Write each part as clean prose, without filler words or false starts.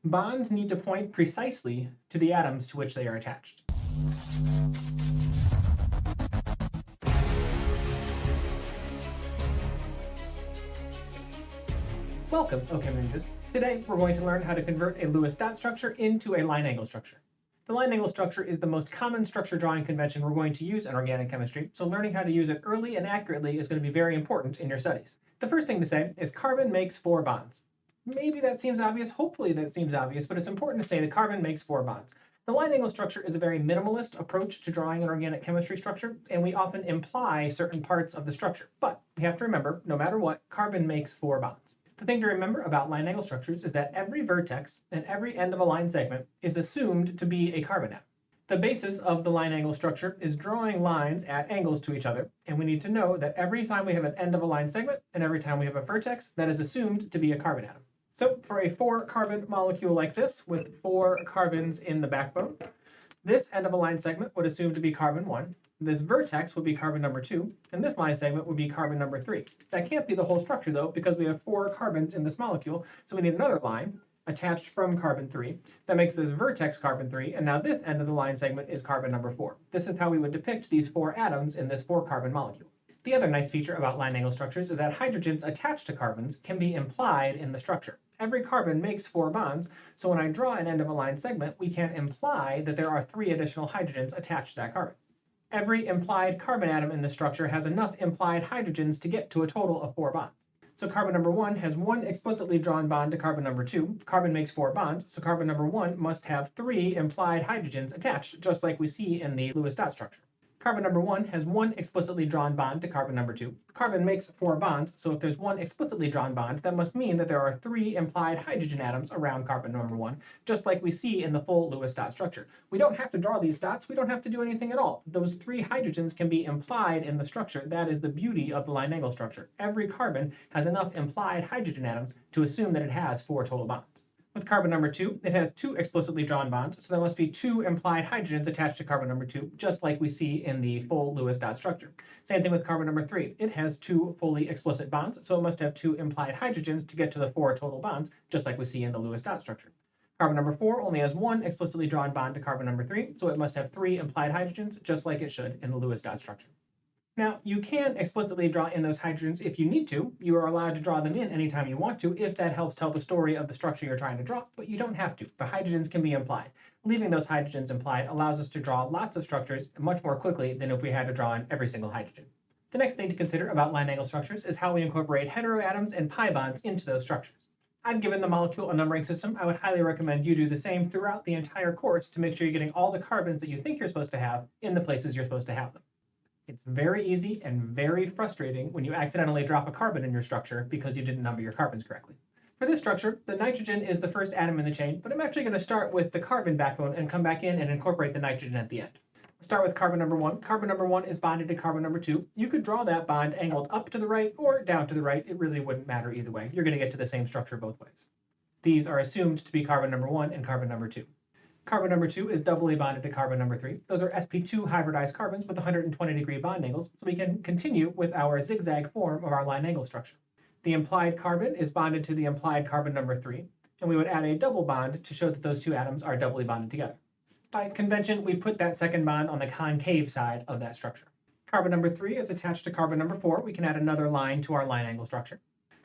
Bonds need to point precisely to the atoms to which they are attached. Welcome, OChemNinjas. Today, we're going to learn how to convert a Lewis dot structure into a line angle structure. The line angle structure is the most common structure drawing convention we're going to use in organic chemistry, so learning how to use it early and accurately is going to be very important in your studies. The first thing to say is carbon makes 4 bonds. Maybe that seems obvious, hopefully that seems obvious, but it's important to say that carbon makes 4 bonds. The line angle structure is a very minimalist approach to drawing an organic chemistry structure, and we often imply certain parts of the structure. But we have to remember, no matter what, carbon makes 4 bonds. The thing to remember about line angle structures is that every vertex and every end of a line segment is assumed to be a carbon atom. The basis of the line angle structure is drawing lines at angles to each other, and we need to know that every time we have an end of a line segment and every time we have a vertex, that is assumed to be a carbon atom. So for a 4-carbon molecule like this, with 4 carbons in the backbone, this end of a line segment would assume to be carbon 1, this vertex would be carbon number 2, and this line segment would be carbon number 3. That can't be the whole structure, though, because we have 4 carbons in this molecule, so we need another line attached from carbon 3 that makes this vertex carbon 3, and now this end of the line segment is carbon number 4. This is how we would depict these 4 atoms in this 4-carbon molecule. The other nice feature about line angle structures is that hydrogens attached to carbons can be implied in the structure. Every carbon makes 4 bonds, so when I draw an end of a line segment, we can imply that there are 3 additional hydrogens attached to that carbon. Every implied carbon atom in the structure has enough implied hydrogens to get to a total of 4 bonds. So carbon number 1 has 1 explicitly drawn bond to carbon number 2. Carbon makes 4 bonds, so carbon number 1 must have 3 implied hydrogens attached, just like we see in the Lewis dot structure. Carbon number 1 has 1 explicitly drawn bond to carbon number 2. Carbon makes 4 bonds, so if there's 1 explicitly drawn bond, that must mean that there are 3 implied hydrogen atoms around carbon number 1, just like we see in the full Lewis dot structure. We don't have to draw these dots, we don't have to do anything at all. Those 3 hydrogens can be implied in the structure. That is the beauty of the line angle structure. Every carbon has enough implied hydrogen atoms to assume that it has 4 total bonds. With carbon number 2, it has 2 explicitly drawn bonds, so there must be 2 implied hydrogens attached to carbon number 2, just like we see in the full Lewis dot structure. Same thing with carbon number 3. It has 2 fully explicit bonds, so it must have 2 implied hydrogens to get to the 4 total bonds, just like we see in the Lewis dot structure. Carbon number 4 only has 1 explicitly drawn bond to carbon number 3, so it must have 3 implied hydrogens, just like it should in the Lewis dot structure. Now, you can explicitly draw in those hydrogens if you need to. You are allowed to draw them in anytime you want to, if that helps tell the story of the structure you're trying to draw, but you don't have to. The hydrogens can be implied. Leaving those hydrogens implied allows us to draw lots of structures much more quickly than if we had to draw in every single hydrogen. The next thing to consider about line angle structures is how we incorporate heteroatoms and pi bonds into those structures. I've given the molecule a numbering system. I would highly recommend you do the same throughout the entire course to make sure you're getting all the carbons that you think you're supposed to have in the places you're supposed to have them. It's very easy and very frustrating when you accidentally drop a carbon in your structure because you didn't number your carbons correctly. For this structure, the nitrogen is the first atom in the chain, but I'm actually going to start with the carbon backbone and come back in and incorporate the nitrogen at the end. I'll start with carbon number 1. Carbon number 1 is bonded to carbon number 2. You could draw that bond angled up to the right or down to the right. It really wouldn't matter either way. You're going to get to the same structure both ways. These are assumed to be carbon number 1 and carbon number 2. Carbon number 2 is doubly bonded to carbon number 3. Those are sp2 hybridized carbons with 120-degree bond angles, so we can continue with our zigzag form of our line angle structure. The implied carbon is bonded to the implied carbon number 3, and we would add a double bond to show that those 2 atoms are doubly bonded together. By convention, we put that second bond on the concave side of that structure. Carbon number 3 is attached to carbon number 4. We can add another line to our line angle structure.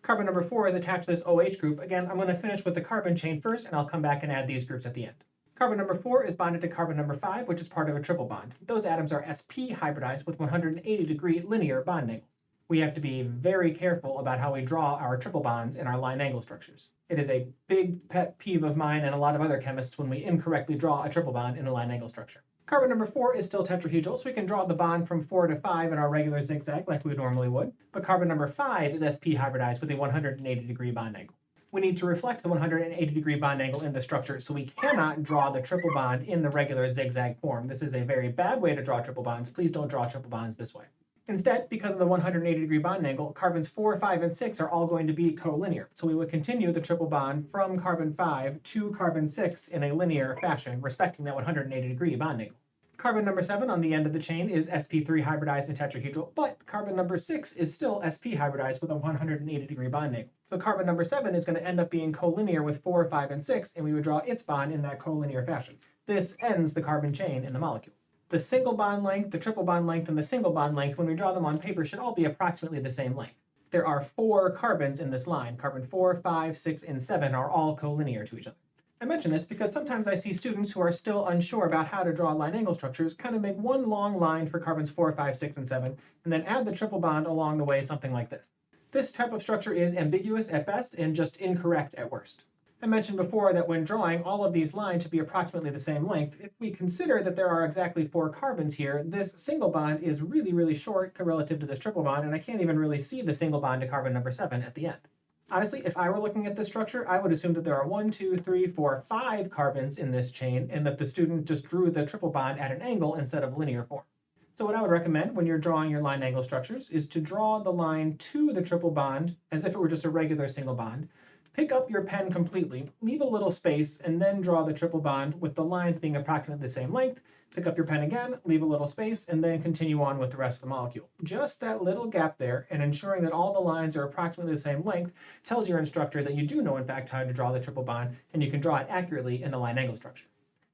Carbon number 4 is attached to this OH group. Again, I'm going to finish with the carbon chain first, and I'll come back and add these groups at the end. Carbon number 4 is bonded to carbon number 5, which is part of a triple bond. Those atoms are sp hybridized with 180-degree linear bond angles. We have to be very careful about how we draw our triple bonds in our line angle structures. It is a big pet peeve of mine and a lot of other chemists when we incorrectly draw a triple bond in a line angle structure. Carbon number 4 is still tetrahedral, so we can draw the bond from 4 to 5 in our regular zigzag like we normally would. But carbon number 5 is sp hybridized with a 180-degree bond angle. We need to reflect the 180-degree bond angle in the structure, so we cannot draw the triple bond in the regular zigzag form. This is a very bad way to draw triple bonds. Please don't draw triple bonds this way. Instead, because of the 180-degree bond angle, carbons 4, 5, and 6 are all going to be collinear. So we would continue the triple bond from carbon 5 to carbon 6 in a linear fashion, respecting that 180-degree bond angle. Carbon number 7 on the end of the chain is sp3 hybridized and tetrahedral, but carbon number 6 is still sp hybridized with a 180-degree bond angle. So carbon number 7 is going to end up being collinear with 4, 5, and 6, and we would draw its bond in that collinear fashion. This ends the carbon chain in the molecule. The single bond length, the triple bond length, and the single bond length, when we draw them on paper, should all be approximately the same length. There are 4 carbons in this line. Carbon 4, 5, 6, and 7 are all collinear to each other. I mention this because sometimes I see students who are still unsure about how to draw line angle structures kind of make one long line for carbons 4, 5, 6, and 7, and then add the triple bond along the way, something like this. This type of structure is ambiguous at best and just incorrect at worst. I mentioned before that when drawing, all of these lines should be approximately the same length. If we consider that there are exactly 4 carbons here, this single bond is really, really short relative to this triple bond, and I can't even really see the single bond to carbon number 7 at the end. Honestly, if I were looking at this structure, I would assume that there are 1, 2, 3, 4, 5 carbons in this chain, and that the student just drew the triple bond at an angle instead of linear form. So what I would recommend when you're drawing your line angle structures is to draw the line to the triple bond as if it were just a regular single bond. Pick up your pen completely, leave a little space, and then draw the triple bond with the lines being approximately the same length. Pick up your pen again, leave a little space, and then continue on with the rest of the molecule. Just that little gap there, and ensuring that all the lines are approximately the same length, tells your instructor that you do know, in fact, how to draw the triple bond, and you can draw it accurately in the line angle structure.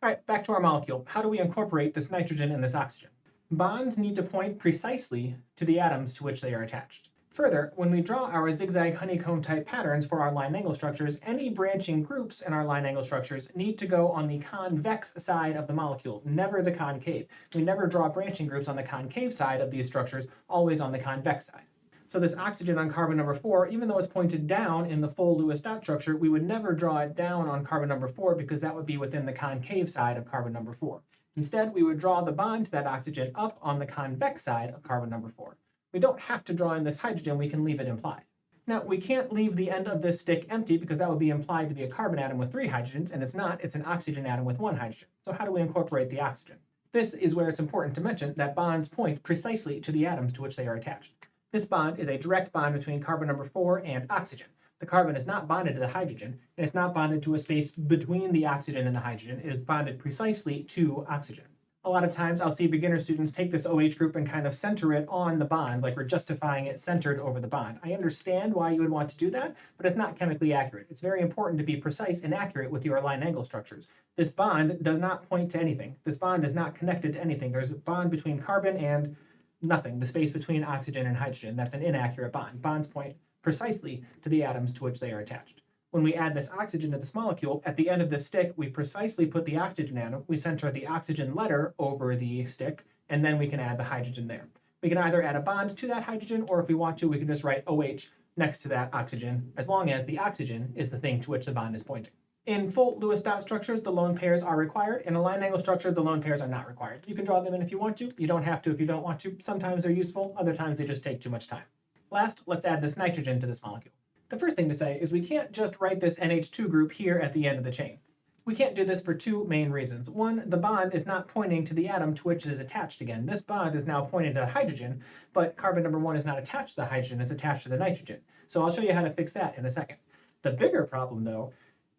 All right, back to our molecule. How do we incorporate this nitrogen and this oxygen? Bonds need to point precisely to the atoms to which they are attached. Further, when we draw our zigzag honeycomb type patterns for our line angle structures, any branching groups in our line angle structures need to go on the convex side of the molecule, never the concave. We never draw branching groups on the concave side of these structures, always on the convex side. So this oxygen on carbon number 4, even though it's pointed down in the full Lewis dot structure, we would never draw it down on carbon number 4 because that would be within the concave side of carbon number 4. Instead, we would draw the bond to that oxygen up on the convex side of carbon number 4. We don't have to draw in this hydrogen, we can leave it implied. Now, we can't leave the end of this stick empty because that would be implied to be a carbon atom with 3 hydrogens, and it's not, it's an oxygen atom with 1 hydrogen. So how do we incorporate the oxygen? This is where it's important to mention that bonds point precisely to the atoms to which they are attached. This bond is a direct bond between carbon number 4 and oxygen. The carbon is not bonded to the hydrogen, and it's not bonded to a space between the oxygen and the hydrogen. It is bonded precisely to oxygen. A lot of times I'll see beginner students take this OH group and kind of center it on the bond, like we're justifying it centered over the bond. I understand why you would want to do that, but it's not chemically accurate. It's very important to be precise and accurate with your line angle structures. This bond does not point to anything. This bond is not connected to anything. There's a bond between carbon and nothing, the space between oxygen and hydrogen. That's an inaccurate bond. Bonds point precisely to the atoms to which they are attached. When we add this oxygen to this molecule, at the end of this stick, we precisely put the oxygen atom, we center the oxygen letter over the stick, and then we can add the hydrogen there. We can either add a bond to that hydrogen, or if we want to, we can just write OH next to that oxygen, as long as the oxygen is the thing to which the bond is pointing. In full Lewis dot structures, the lone pairs are required. In a line angle structure, the lone pairs are not required. You can draw them in if you want to. You don't have to if you don't want to. Sometimes they're useful, other times they just take too much time. Last, let's add this nitrogen to this molecule. The first thing to say is we can't just write this NH2 group here at the end of the chain. We can't do this for 2 main reasons. One, the bond is not pointing to the atom to which it is attached again. This bond is now pointing to hydrogen, but carbon number 1 is not attached to the hydrogen, it's attached to the nitrogen. So I'll show you how to fix that in a second. The bigger problem, though,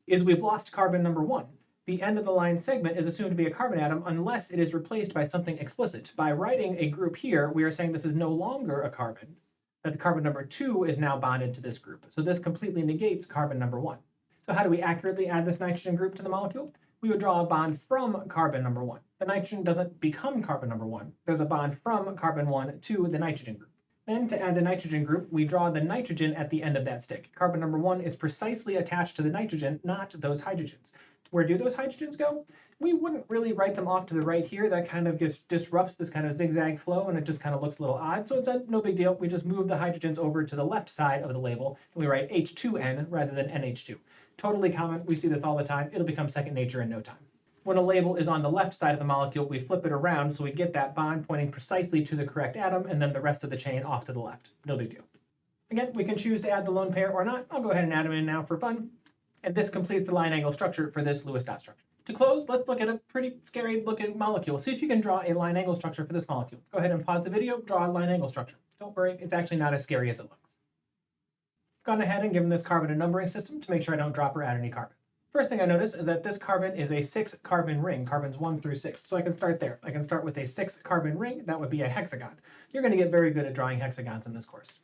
is we've lost carbon number 1. The end of the line segment is assumed to be a carbon atom unless it is replaced by something explicit. By writing a group here, we are saying this is no longer a carbon, that the carbon number 2 is now bonded to this group. So this completely negates carbon number 1. So how do we accurately add this nitrogen group to the molecule? We would draw a bond from carbon number 1. The nitrogen doesn't become carbon number 1. There's a bond from carbon 1 to the nitrogen group. Then to add the nitrogen group, we draw the nitrogen at the end of that stick. Carbon number 1 is precisely attached to the nitrogen, not those hydrogens. Where do those hydrogens go? We wouldn't really write them off to the right here. That kind of just disrupts this kind of zigzag flow and it just kind of looks a little odd. So it's no big deal. We just move the hydrogens over to the left side of the label and we write H2N rather than NH2. Totally common. We see this all the time. It'll become second nature in no time. When a label is on the left side of the molecule, we flip it around so we get that bond pointing precisely to the correct atom and then the rest of the chain off to the left. No big deal. Again, we can choose to add the lone pair or not. I'll go ahead and add them in now for fun. And this completes the line angle structure for this Lewis dot structure. To close, let's look at a pretty scary looking molecule. See if you can draw a line angle structure for this molecule. Go ahead and pause the video, draw a line angle structure. Don't worry, it's actually not as scary as it looks. Gone ahead and given this carbon a numbering system to make sure I don't drop or add any carbon. First thing I notice is that this carbon is a 6-carbon ring, carbons 1 through 6. So I can start there. I can start with a 6-carbon ring. That would be a hexagon. You're going to get very good at drawing hexagons in this course.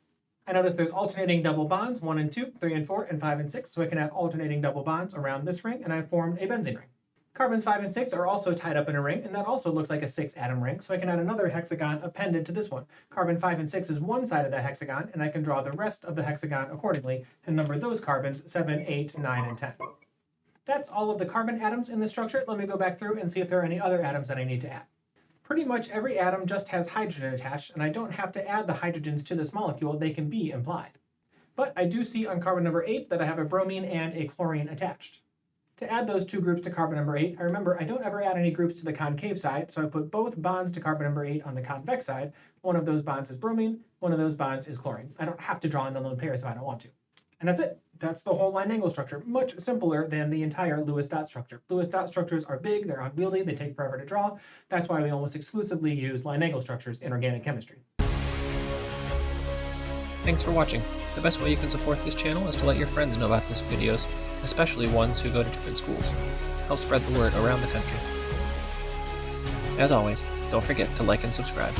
I notice there's alternating double bonds, 1 and 2, 3 and 4, and 5 and 6, so I can add alternating double bonds around this ring, and I've formed a benzene ring. Carbons 5 and 6 are also tied up in a ring, and that also looks like a 6-atom ring, so I can add another hexagon appended to this one. Carbon 5 and 6 is one side of that hexagon, and I can draw the rest of the hexagon accordingly and number those carbons 7, 8, 9, and 10. That's all of the carbon atoms in this structure. Let me go back through and see if there are any other atoms that I need to add. Pretty much every atom just has hydrogen attached, and I don't have to add the hydrogens to this molecule. They can be implied. But I do see on carbon number 8 that I have a bromine and a chlorine attached. To add those two groups to carbon number 8, I remember I don't ever add any groups to the concave side, so I put both bonds to carbon number 8 on the convex side. One of those bonds is bromine, one of those bonds is chlorine. I don't have to draw in the lone pairs if I don't want to. And that's it. That's the whole line angle structure. Much simpler than the entire Lewis dot structure. Lewis dot structures are big, they're unwieldy, they take forever to draw. That's why we almost exclusively use line angle structures in organic chemistry. Thanks for watching. The best way you can support this channel is to let your friends know about these videos, especially ones who go to different schools. Help spread the word around the country. As always, don't forget to like and subscribe.